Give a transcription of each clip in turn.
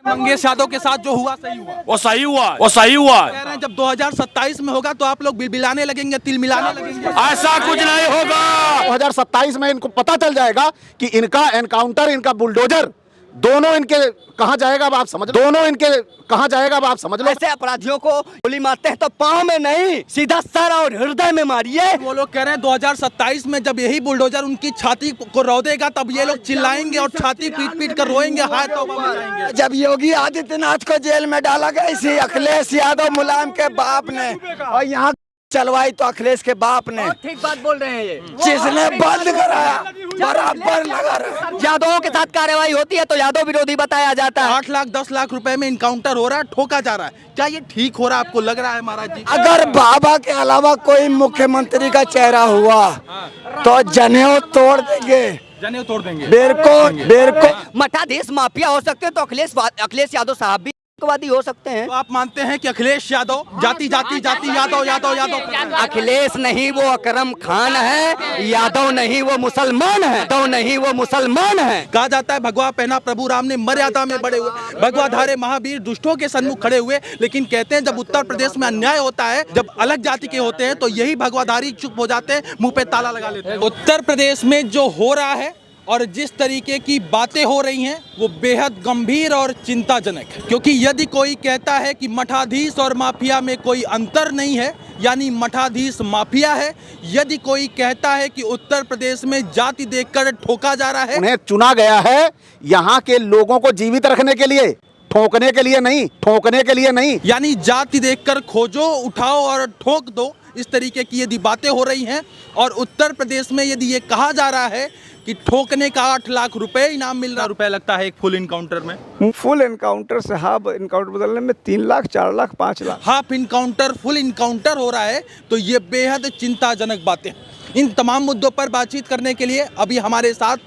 मंगेश यादव के साथ जो हुआ सही हुआ? वो सही हुआ, वो सही हुआ। कह रहे हैं जब 2027 में होगा तो आप लोग बिलबिलाने लगेंगे, तिल मिलाने लगेंगे। ऐसा कुछ नहीं होगा। 2027 में इनको पता चल जाएगा कि इनका एनकाउंटर, इनका बुलडोजर दोनों इनके कहां जाएगा, अब आप समझ लो। दोनों इनके कहां जाएगा, अब आप समझ लो। ऐसे अपराधियों को गोली मारते हैं तो पाँव में नहीं, सीधा सर और हृदय में मारिए। वो लोग कह रहे हैं 2027 में जब यही बुलडोजर उनकी छाती को रौदेगा तब ये लोग चिल्लाएंगे और छाती पीट पीट कर रोएंगे, हाय तौबा मचाएंगे। जब योगी आदित्यनाथ को जेल में डाला गया इसी अखिलेश यादव मुलायम के बाप ने, और यहाँ चलवाई तो अखिलेश के बाप ने। ठीक बात बोल रहे हैं ये, जिसने बंद कराया बराबर लगा रहा। यादवों के साथ कार्रवाई होती है तो यादव विरोधी बताया जाता है। 8 लाख 10 लाख रुपए में इनकाउंटर हो रहा है, ठोका जा रहा है। क्या ये ठीक हो रहा है, आपको लग रहा है महाराज जी? अगर बाबा के अलावा कोई मुख्यमंत्री का चेहरा हुआ तो जनेऊ तोड़ देंगे, जनेऊ तोड़ देंगे। बेरको मठाधीश माफिया हो सकते हैं तो अखिलेश यादव साहब भी आतंकवादी हो सकते हैं। तो आप मानते हैं कि अखिलेश यादव जाति यादव अखिलेश नहीं वो अकरम खान है, यादव नहीं वो मुसलमान है, यादव नहीं वो मुसलमान है। कहा जाता है भगवा पहना प्रभु राम ने, मर्यादा में बड़े हुए, भगवा धारे महावीर दुष्टों के सन्मुख खड़े हुए। लेकिन कहते हैं जब उत्तर प्रदेश में अन्याय होता है, जब अलग जाति के होते हैं तो यही भगवाधारी चुप हो जाते हैं, मुंह पे ताला लगा लेते हैं। उत्तर प्रदेश में जो हो रहा है और जिस तरीके की बातें हो रही हैं वो बेहद गंभीर और चिंताजनक है, क्योंकि यदि कोई कहता है कि मठाधीश और माफिया में कोई अंतर नहीं है, यानी मठाधीश माफिया है। यदि कोई कहता है कि उत्तर प्रदेश में जाति देखकर ठोका जा रहा है, उन्हें चुना गया है यहाँ के लोगों को जीवित रखने के लिए, ठोकने के लिए नहीं, ठोकने के लिए नहीं। यानी जाति देखकर खोजो, उठाओ और ठोक दो, इस तरीके की यदि बातें हो रही हैं। और उत्तर प्रदेश में यदि ये कहा जा रहा है कि ठोकने का 8 लाख रुपए इनाम मिल रहा, रुपए लगता है एक फुल इनकाउंटर में। फुल इनकाउंटर से हाफ इनकाउंटर बदलने में 3 lakh 4 lakh 5 lakh. Half encounter full encounter हो रहा है, तो ये बेहद चिंताजनक बातें। इन तमाम मुद्दों पर बातचीत करने के लिए अभी हमारे साथ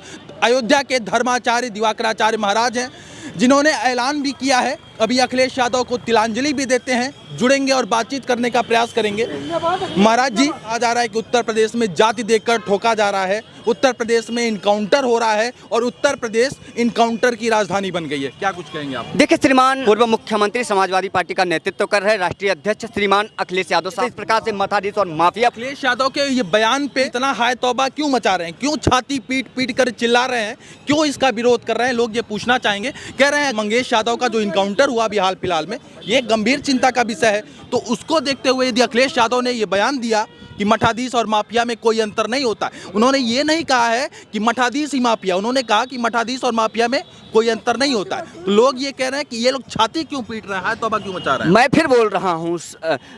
अयोध्या के धर्माचार्य दिवाकराचार्य महाराज हैं, जिन्होंने ऐलान भी किया है। अभी अखिलेश यादव को तिलांजलि भी देते हैं, जुड़ेंगे और बातचीत करने का प्रयास करेंगे। महाराज जी, कहा जा रहा है कि उत्तर प्रदेश में जाति देखकर ठोका जा रहा है, उत्तर प्रदेश में इनकाउंटर हो रहा है और उत्तर प्रदेश इनकाउंटर की राजधानी बन गई है। क्या कुछ कहेंगे आप? देखिए श्रीमान पूर्व मुख्यमंत्री समाजवादी पार्टी का नेतृत्व कर रहे राष्ट्रीय अध्यक्ष श्रीमान अखिलेश यादव साहब इस प्रकार से मठाधीश और माफिया। अखिलेश यादव के ये बयान पे इतना हाय तौबा क्यों मचा रहे हैं, क्यों छाती पीट पीट कर चिल्ला रहे हैं, क्यों इसका विरोध कर रहे हैं, लोग ये पूछना चाहेंगे। कह रहे हैं मंगेश यादव का जो इनकाउंटर हुआ अभी हाल फिलहाल में, ये गंभीर चिंता का विषय है। तो उसको देखते हुए यदि अखिलेश यादव ने ये बयान दिया कि मठाधीश और माफिया में कोई अंतर नहीं होता, उन्होंने ये नहीं कहा है कि मठाधीश ही माफिया, उन्होंने कहा कि मठाधीश और माफिया में कोई अंतर नहीं होता है। तो लोग ये कह रहे हैं कि ये लोग छाती क्यों पीट रहे हैं, तौबा क्यों मचा रहे हैं? मैं फिर बोल रहा हूँ,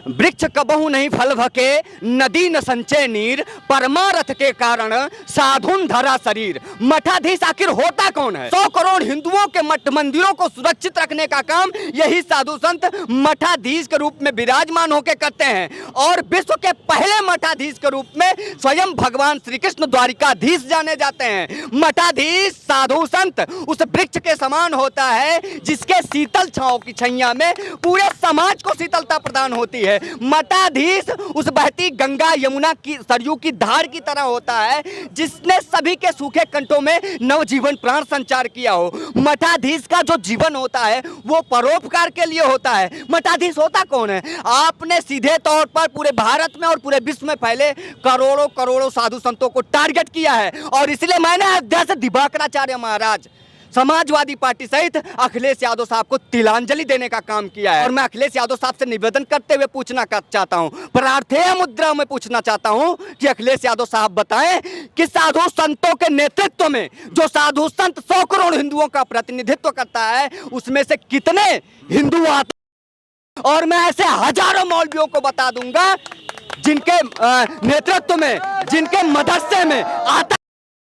वृक्ष कबहू नहीं फल भके, नदी न संचय नीर, परमारथ के कारण साधुन धरा शरीर। मठाधीश आखिर होता कौन है? 100 करोड़ हिंदुओं के मठ मंदिरों को सुरक्षित रखने का काम यही साधु संत मठाधीश के रूप में विराजमान होकर करते हैं। और विश्व के पहले मठाधीश के रूप में स्वयं भगवान श्री कृष्ण द्वारिकाधीश जाने जाते हैं। मठाधीश साधु संत उस वृक्ष के समान होता है जिसके शीतल छांव की छैया में पूरे समाज को शीतलता प्रदान होती है। मठाधीश उस बहती गंगा यमुना की सरयू की धार की तरह होता है जिसने सभी के सूखे कंठों में नवजीवन प्राण संचार किया हो। मठाधीश का जो जीवन होता है वो परोपकार के लिए होता है। मठाधीश होता कौन है? आपने सीधे तौर पर पूरे भारत में और पूरे विश्व में फैले करोड़ों करोड़ों साधु संतों को टारगेट किया है। और इसलिए मैंने अध्यक्ष दिवाकराचार्य महाराज समाजवादी पार्टी सहित अखिलेश यादव साहब को तिलांजलि देने का काम किया है। और मैं अखिलेश यादव साहब से निवेदन करते हुए पूछना चाहता हूं, प्रार्थना मुद्रा में पूछना चाहता हूं कि अखिलेश यादव साहब बताएं कि साधु संतों के नेतृत्व में जो साधु संत 100 करोड़ हिंदुओं का प्रतिनिधित्व करता है उसमें से कितने हिंदू आते? और मैं ऐसे हजारों मौलवियों को बता दूंगा जिनके नेतृत्व में, जिनके मदरसे में आता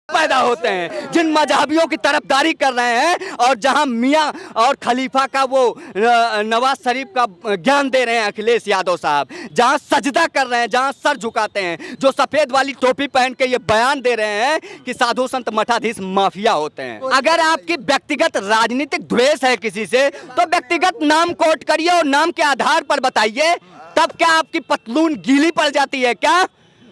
पैदा होते हैं, जिन मजहबियों की तरफदारी कर रहे हैं और जहां मियां और खलीफा का वो नवाज शरीफ का ज्ञान दे रहे हैं अखिलेश यादव साहब, जहां सजदा कर रहे हैं, जहां सर झुकाते हैं, जो सफेद वाली टोपी पहन के ये बयान दे रहे हैं कि साधु संत मठाधीश माफिया होते हैं। अगर आपकी व्यक्तिगत राजनीतिक द्वेष है किसी से तो व्यक्तिगत नाम कोट करिए और नाम के आधार पर बताइए, तब क्या आपकी पतलून गीली पड़ जाती है क्या?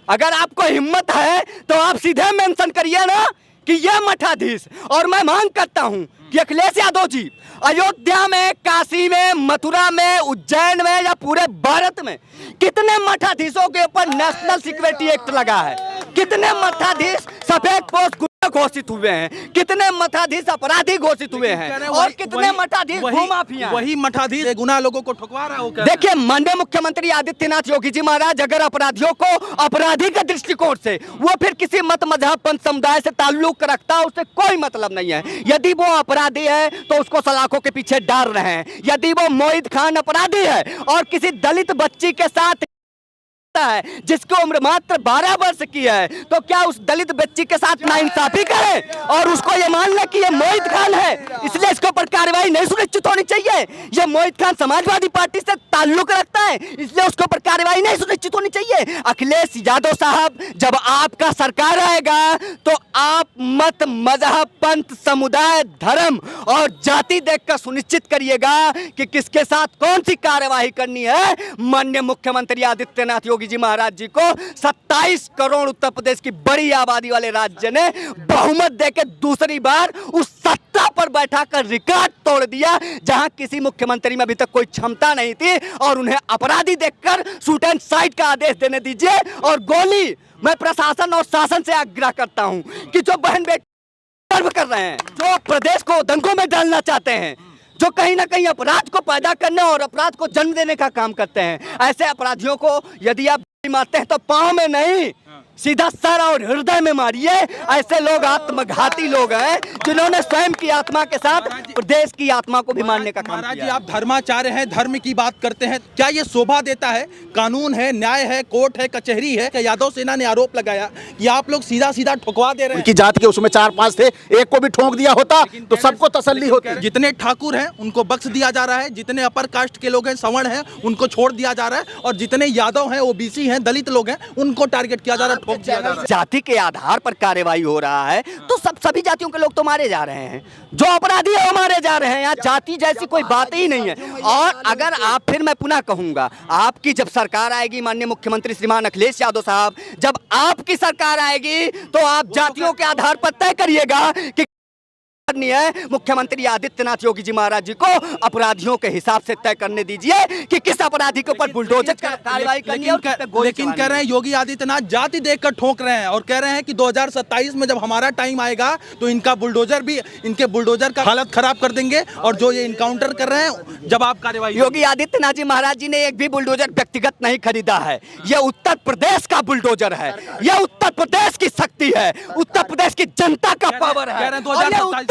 अगर आपको हिम्मत है तो आप सीधे मेंशन करिए ना कि यह मठाधीश, और मैं मांग करता हूं कि अखिलेश यादव जी अयोध्या में, काशी में, मथुरा में, उज्जैन में या पूरे भारत में कितने मठाधीशों के ऊपर नेशनल सिक्योरिटी एक्ट लगा है? कितने मठाधीश सफेद पोस्ट गुंडा घोषित हुए हैं? कितने मठाधीश अपराधी घोषित हुए हैं? और कितने मठाधीश भूमाफिया? वही मठाधीश गुना लोगों को ठुकवा रहा है। देखिए, माननीय मुख्यमंत्री आदित्यनाथ योगी जी महाराज अगर अपराधियों को अपराधी के दृष्टिकोण से, वो फिर किसी मत मजहब पंथ समुदाय से ताल्लुक रखता है, उससे कोई मतलब नहीं है। यदि वो अपराधी है तो उसको सलाखों के पीछे डाल रहे हैं। यदि वो मोहित खान अपराधी है और किसी दलित बच्ची के साथ है जिसकी उम्र मात्र 12 वर्ष की है, तो क्या उस दलित बच्ची के साथ नाइंसाफी करें और उसको ये मान ले कि ये मोहित खान है, इसलिए इसके ऊपर कार्रवाई नहीं सुनिश्चित होनी चाहिए? ये मोहित खान समाजवादी पार्टी से ताल्लुक रखता है, इसलिए उसके ऊपर कार्रवाई नहीं सुनिश्चित होनी चाहिए? अखिलेश यादव साहब, जब आपका सरकार आएगा तो आप मत मजहब पंथ समुदाय धर्म और जाति देखकर सुनिश्चित करिएगा कि किसके साथ कौन सी कार्यवाही करनी है। माननीय मुख्यमंत्री आदित्यनाथ योगी जी महाराज जी को 27 करोड़ उत्तर प्रदेश की बड़ी आबादी वाले राज्य ने बहुमत देकर दूसरी बार उस सत्ता पर बैठाकर रिकॉर्ड तोड़ दिया, जहां किसी मुख्यमंत्री में अभी तक कोई क्षमता नहीं थी, और उन्हें अपराधी देखकर शूट एंड साइट का आदेश देने दीजिए और गोली। मैं प्रशासन और शासन से आग्रह करता हूं कि जो बहन बेटी सर्व कर रहे हैं, जो प्रदेश को दंगों में डालना चाहते हैं, जो कहीं ना कहीं अपराध को पैदा करने और अपराध को जन्म देने का काम करते हैं, ऐसे अपराधियों को यदि आप मारते हैं तो पांव में नहीं, सीधा सर और हृदय में मारिए। ऐसे लोग आत्मघाती लोग हैं जिन्होंने स्वयं की आत्मा के साथ प्रदेश की आत्मा को भी मारने का काम महाराज किया। जी, आप धर्माचार्य हैं, धर्म की बात करते हैं, क्या ये शोभा देता है? कानून है, न्याय है, कोर्ट है, कचहरी है। क्या यादव सेना ने आरोप लगाया कि आप लोग सीधा सीधा ठुकवा दे रहे हैं? उनकी जात के उसमें 4-5 थे, एक को भी ठोक दिया होता तो सबको तसल्ली होती। जितने ठाकुर हैं उनको बख्श दिया जा रहा है, जितने अपर कास्ट के लोग हैं, सवर्ण हैं, उनको छोड़ दिया जा रहा है, और जितने यादव हैं, ओबीसी हैं, दलित लोग हैं, उनको टारगेट किया जा रहा है, ठोक दिया जा रहा है। जाति के आधार पर कार्रवाई हो रहा है तो सभी जातियों के लोग तो मारे जा रहे हैं, जो अपराधी है वो मारे जा रहे हैं। यहाँ जाति जैसी कोई बात ही नहीं है। और अगर आप, फिर मैं पुनः कहूंगा, आपकी जब सरकार आएगी माननीय मुख्यमंत्री श्रीमान अखिलेश यादव साहब, जब आपकी सरकार आएगी तो आप जातियों के आधार पर तय करिएगा कि करनी है। मुख्यमंत्री आदित्यनाथ योगी जी महाराज जी को अपराधियों के हिसाब से तय करने दीजिए कि किस अपराधी के ऊपर बुलडोजर कार्रवाई करनी है। लेकिन कह रहे हैं योगी आदित्यनाथ जाति देखकर ठोक रहे हैं, और कह रहे हैं कि 2027 में जब हमारा टाइम आएगा तो इनका बुलडोजर भी, इनके बुलडोजर का हालत खराब कर देंगे, और जो ये इनकाउंटर कर रहे हैं जब आप कार्रवाई। योगी आदित्यनाथ जी महाराज जी ने एक भी बुलडोजर व्यक्तिगत नहीं खरीदा है, यह उत्तर प्रदेश का बुलडोजर है, यह उत्तर प्रदेश की शक्ति है, उत्तर प्रदेश की जनता का पावर है,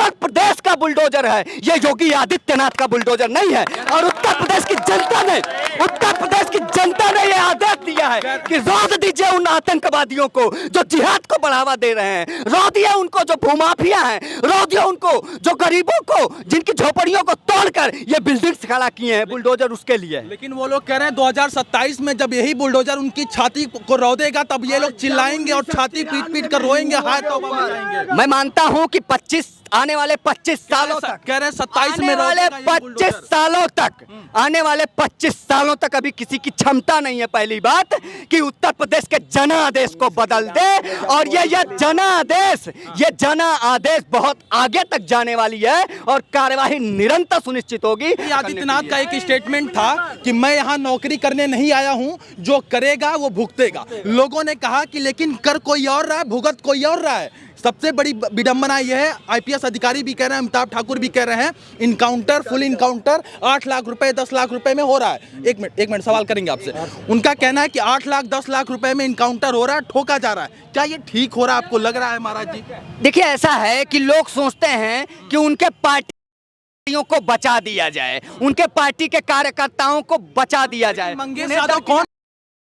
उत्तर प्रदेश का बुलडोजर है। ये योगी आदित्यनाथ का बुलडोजर नहीं है। और उत्तर प्रदेश की जनता ने, उत्तर प्रदेश की जनता ने यह आदेश दिया है कि रोक दीजिए उन आतंकवादियों को जो जिहाद को बढ़ावा दे रहे हैं, रोक दिया उनको जो भूमाफिया हैं, रोक दिया उनको जो गरीबों को, जिनकी झोपड़ियों को तोड़कर ये बिल्डिंग्स खड़ा किए हैं, बुलडोजर उसके लिए। लेकिन वो लोग कह रहे हैं 2027 में जब यही बुलडोजर उनकी छाती को रौदेगा तब ये लोग चिल्लाएंगे और छाती पीट पीट कर रोएंगे, हाय तौबा मचाएंगे। मैं मानता हूं कि आने वाले 25 सालों तक, कह रहे हैं 27 में आने वाले 25 सालों तक, आने वाले 25 सालों तक अभी किसी की क्षमता नहीं है, पहली बात, कि उत्तर प्रदेश के जनादेश को बदल दे। और ये जनादेश बहुत आगे तक जाने वाली है और कार्यवाही निरंतर सुनिश्चित होगी। आदित्यनाथ का एक स्टेटमेंट था कि मैं यहाँ नौकरी करने नहीं आया हूँ, जो करेगा वो भुगतेगा। लोगों ने कहा कि लेकिन कर कोई और रहा है, भुगत कोई और रहा है। सबसे बड़ी विडंबना यह है, आईपीएस अधिकारी भी कह रहे हैं, अमिताभ ठाकुर भी कह रहे हैं, इनकाउंटर, फुल इनकाउंटर 8 लाख रुपए 10 लाख रुपए में हो रहा है। एक मिनट सवाल करेंगे आपसे। उनका कहना है कि 8 लाख 10 लाख रुपए में इनकाउंटर हो रहा है, ठोका जा रहा है। क्या ये ठीक हो रहा है, आपको लग रहा है महाराज जी? देखिए, ऐसा है कि लोग सोचते हैं कि उनके पार्टियों को बचा दिया जाए, उनके पार्टी के कार्यकर्ताओं को बचा दिया जाए। मंगेश यादव कौन?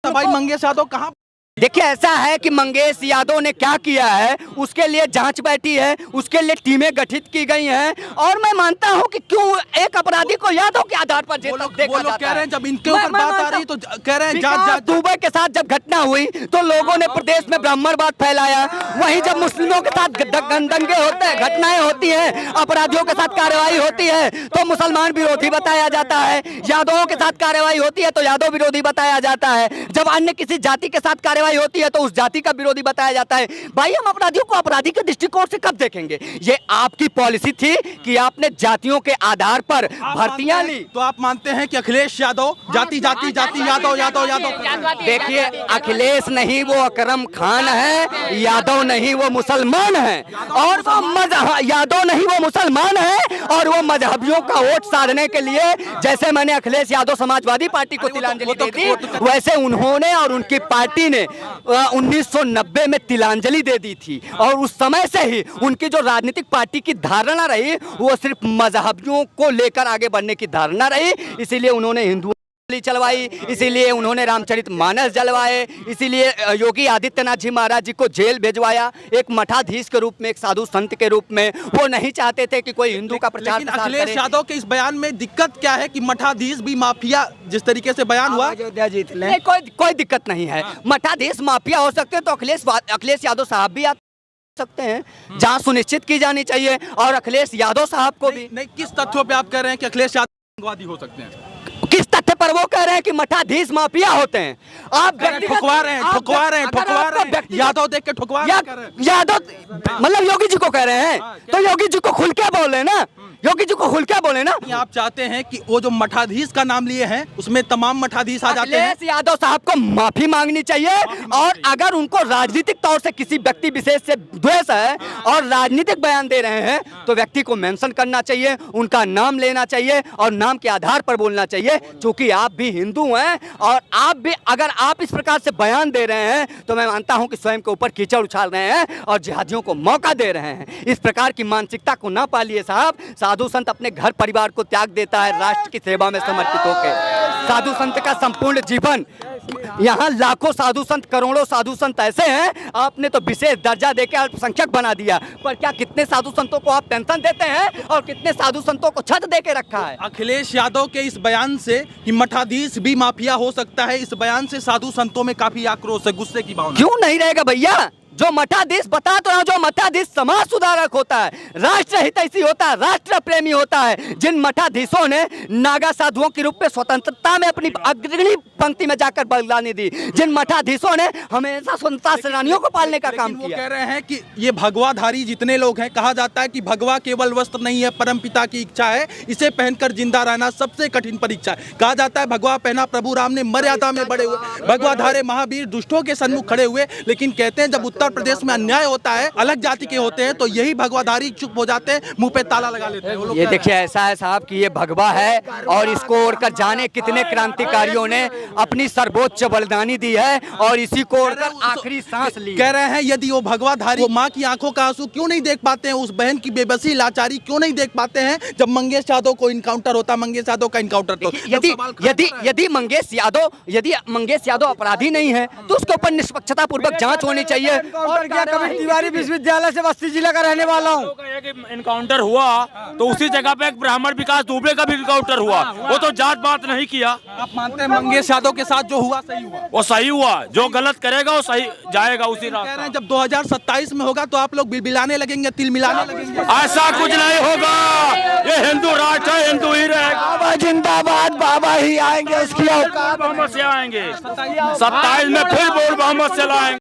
भाई मंगेश यादव कहाँ? देखिए, ऐसा है कि मंगेश यादव ने क्या किया है, उसके लिए जांच बैठी है, उसके लिए टीमें गठित की गई हैं, और मैं मानता हूं कि क्यों एक अपराधी को यादव के आधार पर देखा जाता है। जब इनके ऊपर बात आ रही तो कह रहे हैं जांच। दुबे के साथ जब घटना हुई तो लोगों ने प्रदेश में ब्राह्मणवाद फैलाया, वहीं जब मुस्लिमों के साथ दंगे होते हैं, घटनाएं होती हैं, अपराधियों के साथ कार्रवाई होती है तो मुसलमान विरोधी बताया जाता है, यादवों के साथ कार्रवाई होती है तो यादव विरोधी बताया जाता है। जब अन्य किसी जाति के साथ कार्रवाई लड़ाई होती है तो उस जाति का विरोधी बताया जाता है। भाई हम अपराधियों को अपराधी के दृष्टिकोण से कब देखेंगे? ये आपकी पॉलिसी थी कि आपने जातियों के आधार पर भर्तियां ली। तो आप मानते हैं कि अखिलेश यादव जाति जाति जाति यादव यादव यादव? देखिए, अखिलेश नहीं वो अकरम खान है, यादव नहीं वो मुसलमान है, और वो यादव नहीं वो मुसलमान है, और वो मजहबियों का वोट साधने के लिए, जैसे मैंने अखिलेश यादव समाजवादी पार्टी को तिलांजलि दी थी, वैसे उन्होंने और उनकी पार्टी ने 1990 में तिलांजलि दे दी थी। और उस समय से ही उनकी जो राजनीतिक पार्टी की धारणा रही वो सिर्फ मजहबियों को लेकर आगे बढ़ने की धारणा रही। इसीलिए उन्होंने हिंदू चलवाई, इसीलिए उन्होंने रामचरितमानस जलवाए, इसीलिए योगी आदित्यनाथ जी महाराज जी को जेल भेजवाया, एक मठाधीश के रूप में, एक साधु संत के रूप में। वो नहीं चाहते थे कि कोई हिंदू का प्रचार लेकिन प्रसार अखिलेश करे। यादव के इस बयान में दिक्कत क्या है कि मठाधीश भी माफिया जिस तरीके से बयान हुआ? अयोध्या जीत लें। नहीं, कोई दिक्कत नहीं है। मठाधीश माफिया हो सकते हैं तो अखिलेश यादव साहब भी आ सकते हैं। जांच सुनिश्चित की जानी चाहिए, और अखिलेश यादव साहब को भी। नहीं, किस तथ्यों पे आप कह रहे हैं कि अखिलेश यादव आतंकवादी हो सकते हैं? किस तथ्य पर वो कह रहे हैं कि मठाधीश माफिया होते हैं? आप ठुकवा रहे हैं यादव देख के ठुकवा रहे हैं। यादव मतलब योगी जी को कह रहे हैं, तो योगी जी को खुल के बोले ना, योगी जी को खुल के बोले ना। आप चाहते हैं कि वो जो मठाधीश का नाम लिए हैं उसमें तमाम मठाधीश आ जाते हैं? अखिलेश यादव साहब को माफी मांगनी चाहिए, और अगर उनको राजनीतिक तौर से किसी व्यक्ति विशेष से द्वेष है और राजनीतिक बयान दे रहे हैं तो व्यक्ति को मेंशन करना चाहिए, उनका नाम लेना चाहिए और नाम के आधार पर बोलना चाहिए। क्योंकि आप भी हिंदू हैं, और आप भी अगर आप इस प्रकार से बयान दे रहे हैं तो मैं मानता हूं कि स्वयं के ऊपर कीचड़ उछाल रहे हैं और जिहादियों को मौका दे रहे हैं। इस प्रकार की मानसिकता को ना पालिए साहब। साधु संत अपने घर परिवार को त्याग देता है राष्ट्र की सेवा में समर्पित होकर। साधु संत का संपूर्ण जीवन, यहाँ लाखों साधु संत, करोड़ों साधु संत ऐसे हैं, आपने तो विशेष दर्जा देकर अल्पसंख्यक बना दिया। पर क्या कितने साधु संतों को आप पेंशन देते हैं और कितने साधु संतों को छत दे के रखा है? अखिलेश यादव के इस बयान से कि मठाधीश भी माफिया हो सकता है, इस बयान से साधु संतों में काफी आक्रोश है, गुस्से की भावना। क्यों नहीं रहेगा भैया? जो मठाधीश, बता तो रहा हूं, जो मठाधीश समाज सुधारक होता है, राष्ट्र हितैषी होता है, राष्ट्र प्रेमी होता है, जिन मठाधीशों ने नागा साधुओं के रूप में स्वतंत्रता में अपनी अग्रणी पंक्ति में जाकर बलिदानी दी, जिन मठाधीशों ने हमेशा स्वतंत्रता सेनानियों को पालने का काम वो किया। कह रहे हैं कि ये भगवाधारी जितने लोग हैं, कहा जाता है कि भगवा केवल वस्त्र नहीं है, परमपिता की इच्छा है, इसे पहनकर जिंदा रहना सबसे कठिन परीक्षा है। कहा जाता है भगवा पहना प्रभु राम ने, मर्यादा में बड़े हुए, भगवाधारे महावीर दुष्टों के सन्मुख खड़े हुए। लेकिन कहते हैं जब उत्तर प्रदेश में अन्याय होता है, अलग जाति के होते हैं, तो यही भगवाधारी चुप हो जाते हैं, मुंह पे ताला लगा लेते हैं। ये देखिए, ऐसा है साहब कि ये भगवा है, और इसको ओढ़कर जाने कितने क्रांतिकारियों ने अपनी सर्वोच्च बलिदानी दी है और इसी को ओढ़कर आखिरी सांस ली। कह रहे हैं यदि वो भगवाधारी, वो माँ की आंखों का आंसू क्यों नहीं देख पाते हैं, उस बहन की बेबसी लाचारी क्यों नहीं देख पाते हैं जब मंगेश यादव को इनकाउंटर होता? मंगेश यादव का इनकाउंटर तो यदि मंगेश यादव अपराधी नहीं है तो उसके ऊपर निष्पक्षता पूर्वक जांच होनी चाहिए। तिवारी विश्वविद्यालय से बस्ती जिला का रहने वाला हूँ। इनकाउंटर हुआ तो उसी जगह पे एक ब्राह्मण विकास दुबे का भी इनकाउंटर हुआ, वो तो जांच बात नहीं किया। आप मानते हैं मंगेश यादव के साथ जो हुआ सही हुआ? वो सही हुआ, जो गलत करेगा वो सही जाएगा उसी कह रहे रास्ते। हैं जब 2027 में होगा तो आप लोग बिलबिलाने लगेंगे, तिल मिलाने लगेंगे। ऐसा कुछ नहीं होगा, ये हिंदू राष्ट्र है, हिंदू ही रहेगा। बाबा जिंदाबाद, बाबा ही आएंगे, उसकी औकात बहुमत से आएंगे, 27 में फिर बोल बहुमत से लाएंगे।